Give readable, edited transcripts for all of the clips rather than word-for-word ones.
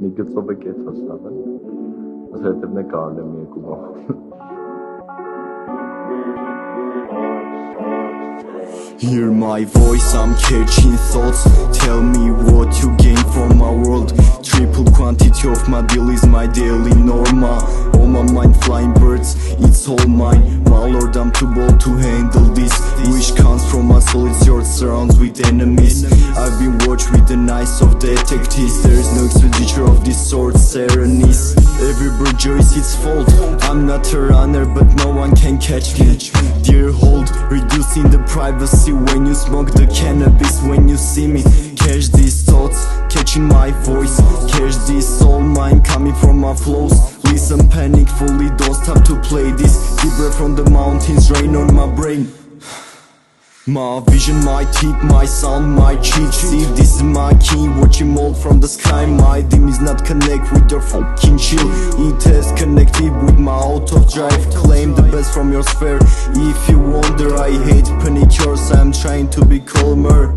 մի գծով է կեցած լավ է, այս հետևն է կարել եմ երկու բախ։ Hear my voice, I'm catching thoughts. Tell me what you gain from my world. Triple quantity of my deal is my daily norma. On my mind flying birds, it's all mine. My lord, I'm too bold to handle this. Wish comes from my soul, it's yours, surrounds with enemies. I've been watched with the eyes of detectives. There's no expenditure of this sort, serenity. Every bird joys its fault. I'm not a runner, but no one can catch me. Dear hold, reducing the privacy when you smoke the cannabis. When you see me, catch these thoughts, catching my voice. Catch this all mine coming from my flows. Listen, panic fully, don't stop to play this. Deep breath from the mountains, rain on my brain. My vision, my teeth, my sound, my cheat. See, this is my key, watching mold from the sky. My dim is not connect with your fucking chill. It has connected with my out of drive. Claim the best from your sphere. If you wonder, I hate panicures. I'm trying to be calmer.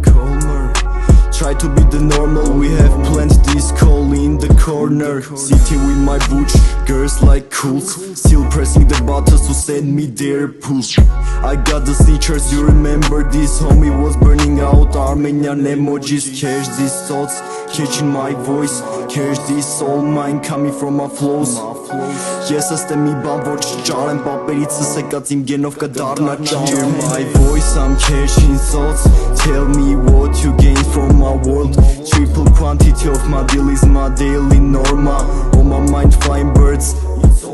Try to be the normal, we have planted this call in the corner. Sitting with my butch, girls like cools. Still pressing the buttons to send me their push. I got the sneakers, you remember this? Homie was burning out Armenian emojis. Catch these thoughts, catching my voice. Catch this soul mine coming from my flows. Yes, ըստեմ մի բան ոչ ճարեմ պապերիցս եկած իմ գենով կդառնա ճարեմ. Hear my voice, I'm catching thoughts. Tell me what you gain from my world. Triple quantity of my deal is my daily norma. On my mind flying birds.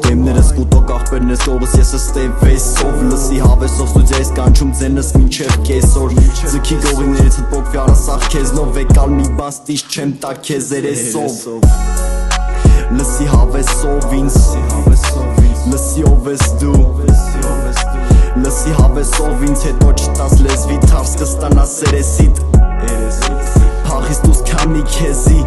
Դեմներս կուտոկ աղբերնես ողս ես ստեմ վեսով. Լսի հավեսով ստուդիայիս կանչում ձենս մինչև կեսոր. Ձգի գողիներից հտ պոկվի արասախ քեզնով. Եկալ մի բան ստիշ չեմ տա քեզ երեսով. Լսի հավեսով ինձ, լսի ով ես դու. Լսի հավեսով ինձ հետո չտաս լեզվի թարս կստանաս երեսիդ. Փախիս դուս քանի քեզի